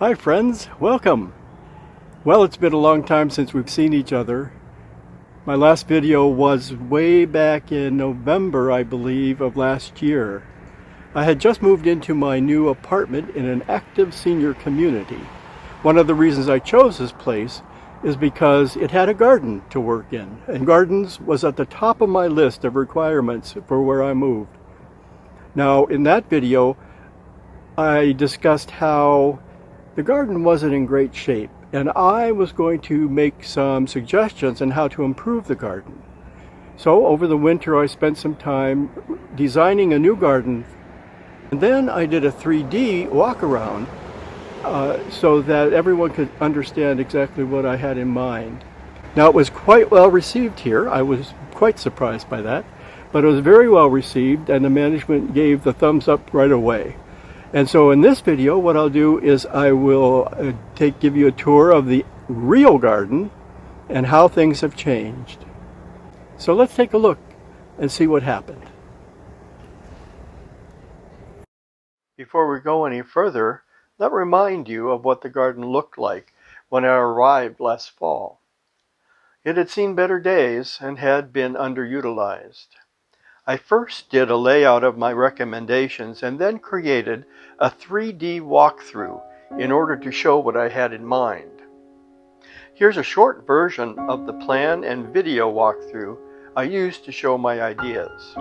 Hi friends, welcome. Well, it's been a long time since we've seen each other. My last video was way back in November, I believe, of last year. I had just moved into my new apartment in an active senior community. One of the reasons I chose this place is because it had a garden to work in, and gardens was at the top of my list of requirements for where I moved. Now, in that video, I discussed how the garden wasn't in great shape, and I was going to make some suggestions on how to improve the garden. So over the winter I spent some time designing a new garden, and then I did a 3D walk around so that everyone could understand exactly what I had in mind. Now, it was quite well received here. I was quite surprised by that, but it was very well received, and the management gave the thumbs up right away. And so in this video, what I'll do is I will give you a tour of the real garden and how things have changed. So let's take a look and see what happened. Before we go any further, let me remind you of what the garden looked like when I arrived last fall. It had seen better days and had been underutilized. I first did a layout of my recommendations and then created a 3D walkthrough in order to show what I had in mind. Here's a short version of the plan and video walkthrough I used to show my ideas.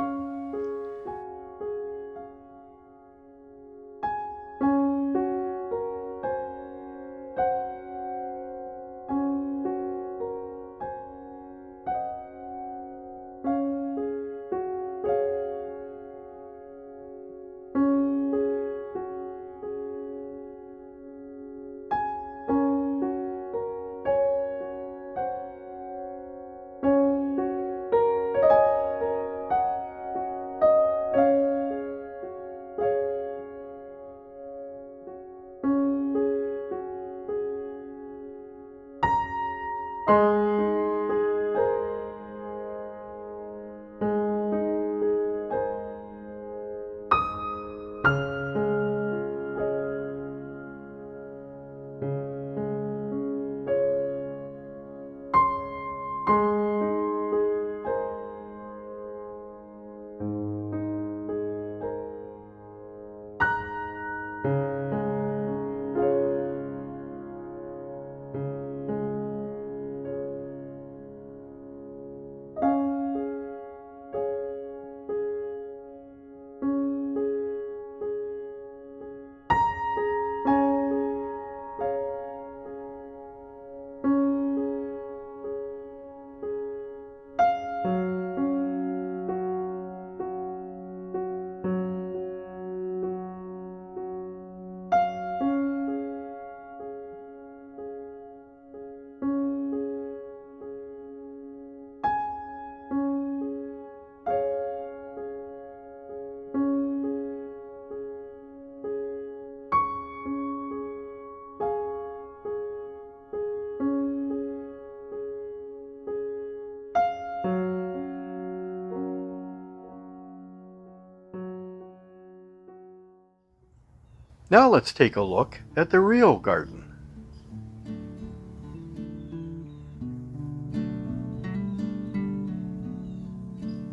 Now let's take a look at the real garden.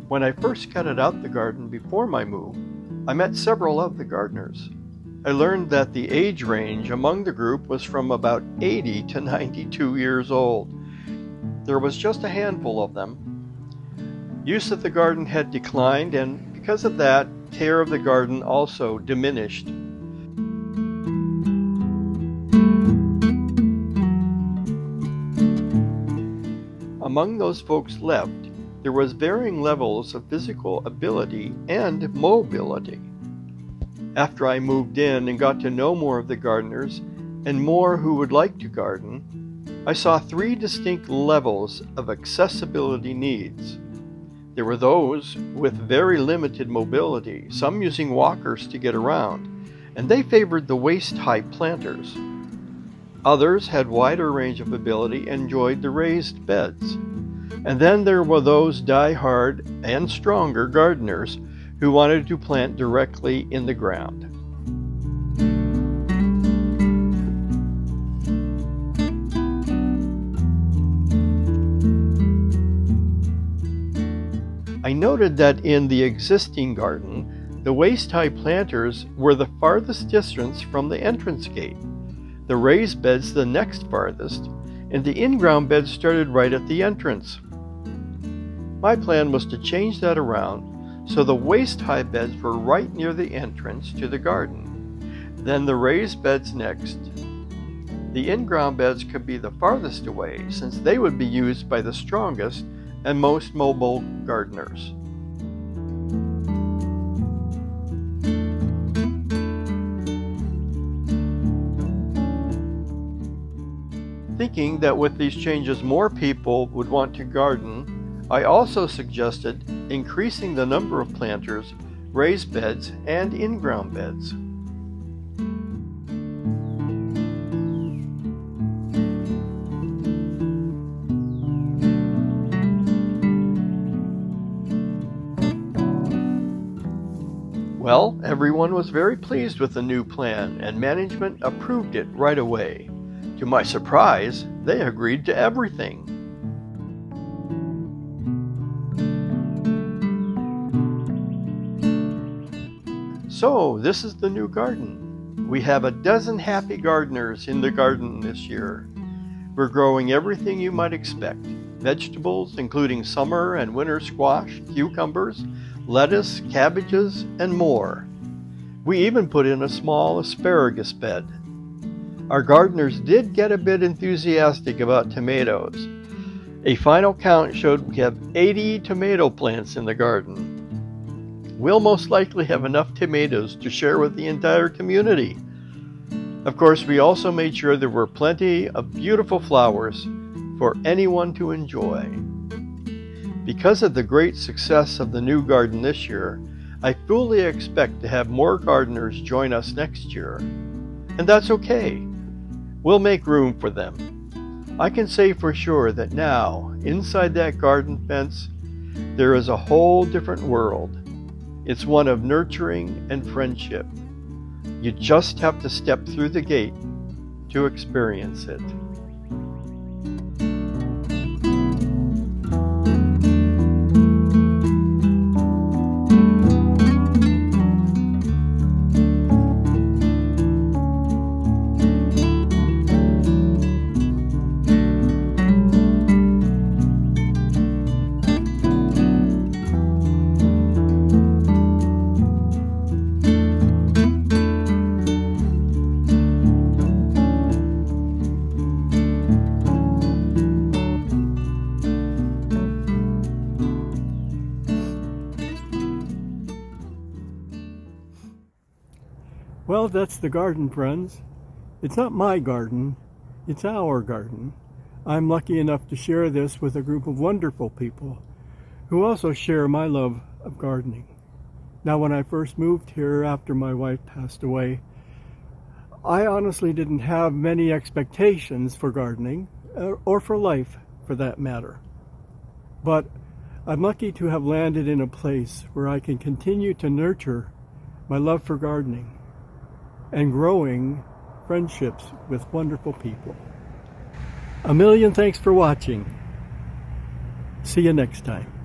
When I first scouted out the garden before my move, I met several of the gardeners. I learned that the age range among the group was from about 80 to 92 years old. There was just a handful of them. Use of the garden had declined, and because of that, care of the garden also diminished. Among those folks left, there was varying levels of physical ability and mobility. After I moved in and got to know more of the gardeners and more who would like to garden, I saw three distinct levels of accessibility needs. There were those with very limited mobility, some using walkers to get around, and they favored the waist-high planters. Others had wider range of ability and enjoyed the raised beds. And then there were those die-hard and stronger gardeners who wanted to plant directly in the ground. noted that in the existing garden, the waist-high planters were the farthest distance from the entrance gate, the raised beds the next farthest, and the in-ground beds started right at the entrance. My plan was to change that around so the waist-high beds were right near the entrance to the garden, then the raised beds next. The in-ground beds could be the farthest away since they would be used by the strongest and most mobile gardeners. Thinking that with these changes more people would want to garden, I also suggested increasing the number of planters, raised beds, and in-ground beds. Well, everyone was very pleased with the new plan, and management approved it right away. To my surprise, they agreed to everything. So, this is the new garden. We have a dozen happy gardeners in the garden this year. We're growing everything you might expect. Vegetables, including summer and winter squash, cucumbers, lettuce, cabbages, and more. We even put in a small asparagus bed. Our gardeners did get a bit enthusiastic about tomatoes. A final count showed we have 80 tomato plants in the garden. We'll most likely have enough tomatoes to share with the entire community. Of course, we also made sure there were plenty of beautiful flowers for anyone to enjoy. Because of the great success of the new garden this year, I fully expect to have more gardeners join us next year. And that's okay. We'll make room for them. I can say for sure that now, inside that garden fence, there is a whole different world. It's one of nurturing and friendship. You just have to step through the gate to experience it. Well, that's the garden, friends. It's not my garden, it's our garden. I'm lucky enough to share this with a group of wonderful people who also share my love of gardening. Now, when I first moved here after my wife passed away, I honestly didn't have many expectations for gardening, or for life for that matter. But I'm lucky to have landed in a place where I can continue to nurture my love for gardening and growing friendships with wonderful people. A million thanks for watching. See you next time.